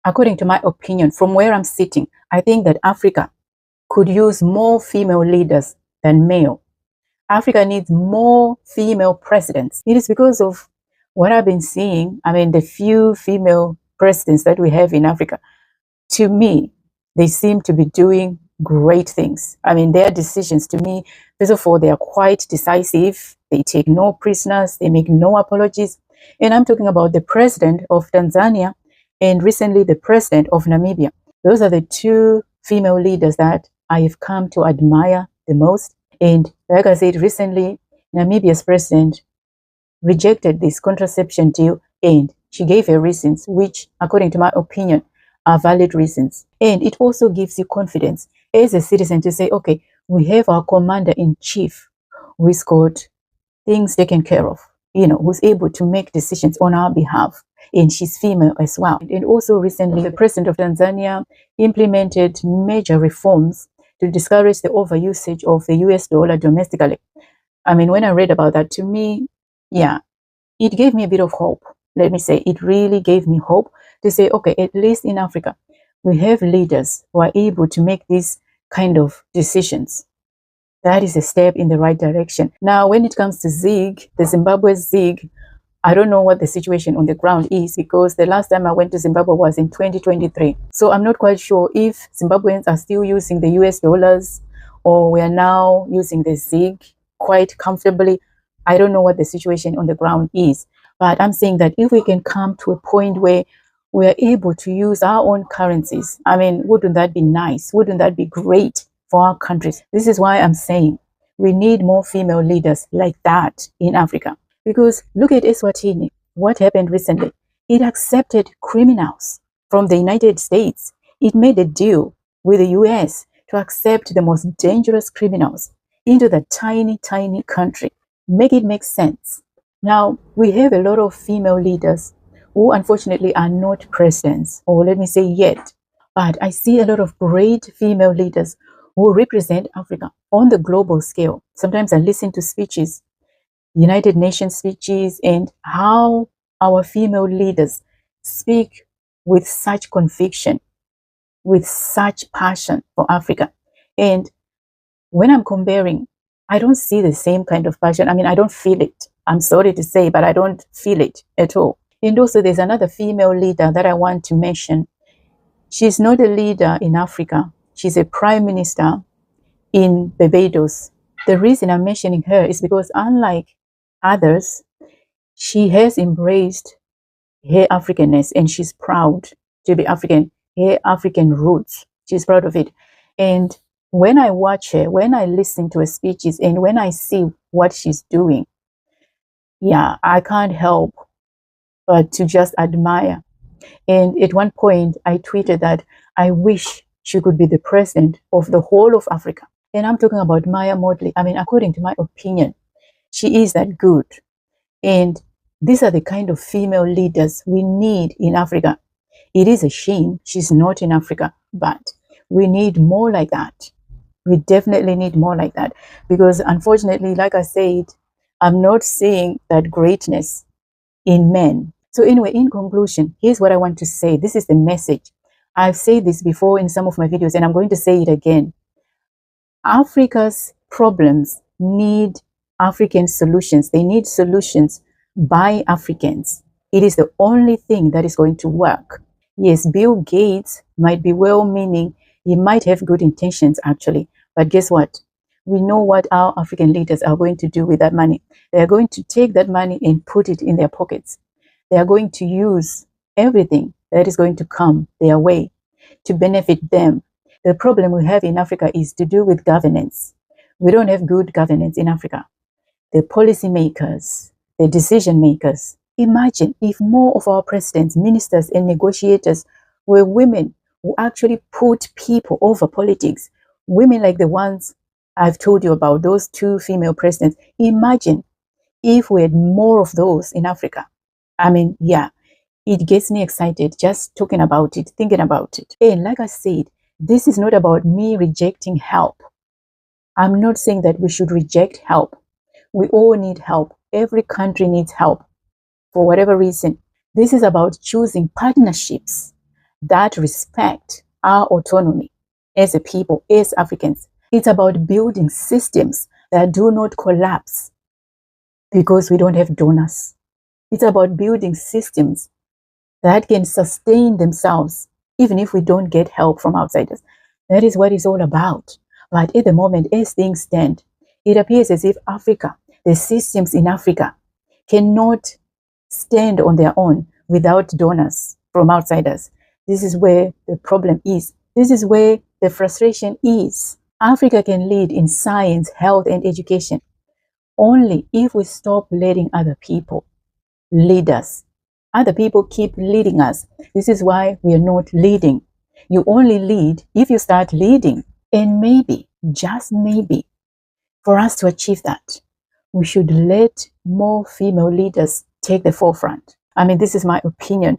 according to my opinion, from where I'm sitting, I think that Africa could use more female leaders than male. Africa needs more female presidents. It is because of what I've been seeing. I mean, the few female presidents that we have in Africa, to me, they seem to be doing great things. I mean, their decisions to me, first of all, they are quite decisive. They take no prisoners. They make no apologies. And I'm talking about the president of Tanzania and recently the president of Namibia. Those are the two female leaders that I have come to admire the most. And like I said, recently, Namibia's president rejected this contraception deal and she gave her reasons, which, according to my opinion, are valid reasons. And it also gives you confidence as a citizen to say, okay, we have our commander-in-chief who's got things taken care of, who's able to make decisions on our behalf. And she's female as well. And also recently, the president of Tanzania implemented major reforms to discourage the overusage of the US dollar domestically. I mean, when I read about that, to me, yeah, it gave me a bit of hope. Let me say, it really gave me hope to say, okay, at least in Africa, we have leaders who are able to make these kind of decisions. That is a step in the right direction. Now, when it comes to ZIG, the Zimbabwe ZIG, I don't know what the situation on the ground is because the last time I went to Zimbabwe was in 2023. So I'm not quite sure if Zimbabweans are still using the US dollars or we are now using the ZIG quite comfortably. I don't know what the situation on the ground is. But I'm saying that if we can come to a point where we are able to use our own currencies, I mean, wouldn't that be nice? Wouldn't that be great for our countries? This is why I'm saying we need more female leaders like that in Africa. Because look at Eswatini. What happened recently? It accepted criminals from the United States. It made a deal with the US to accept the most dangerous criminals into the tiny, tiny country. Make it make sense. Now, we have a lot of female leaders who unfortunately are not presidents, or let me say yet. But I see a lot of great female leaders who represent Africa on the global scale. Sometimes I listen to speeches, United Nations speeches, and how our female leaders speak with such conviction, with such passion for Africa. And when I'm comparing, I don't see the same kind of passion. I mean, I don't feel it. I'm sorry to say, but I don't feel it at all. And also there's another female leader that I want to mention. She's not a leader in Africa. She's a prime minister in Barbados. The reason I'm mentioning her is because unlike others, she has embraced her Africanness and she's proud to be African, her African roots. She's proud of it. And when I watch her, when I listen to her speeches, and when I see what she's doing, yeah, I can't help but to just admire. And at one point, I tweeted that I wish she could be the president of the whole of Africa. And I'm talking about Maya Motley. I mean, according to my opinion, she is that good. And these are the kind of female leaders we need in Africa. It is a shame she's not in Africa, but we need more like that. We definitely need more like that because unfortunately, like I said, I'm not seeing that greatness in men. So anyway, in conclusion, here's what I want to say. This is the message. I've said this before in some of my videos and I'm going to say it again. Africa's problems need African solutions. They need solutions by Africans. It is the only thing that is going to work. Yes, Bill Gates might be well-meaning. He might have good intentions actually. But guess what? We know what our African leaders are going to do with that money. They are going to take that money and put it in their pockets. They are going to use everything that is going to come their way to benefit them. The problem we have in Africa is to do with governance. We don't have good governance in Africa. The policymakers, the decision makers. Imagine if more of our presidents, ministers, and negotiators were women who actually put people over politics. Women like the ones I've told you about, those two female presidents. Imagine if we had more of those in Africa. I mean, yeah, it gets me excited just talking about it, thinking about it. And like I said, this is not about me rejecting help. I'm not saying that we should reject help. We all need help. Every country needs help for whatever reason. This is about choosing partnerships that respect our autonomy as a people, as Africans. It's about building systems that do not collapse because we don't have donors. It's about building systems that can sustain themselves even if we don't get help from outsiders. That is what it's all about. But at the moment, as things stand, it appears as if Africa, the systems in Africa, cannot stand on their own without donors from outsiders. This is where the problem is. This is where the frustration is. Africa can lead in science, health, and education only if we stop letting other people lead us. Other people keep leading us. This is why we are not leading. You only lead if you start leading. And maybe, just maybe, for us to achieve that, we should let more female leaders take the forefront. I mean, this is my opinion.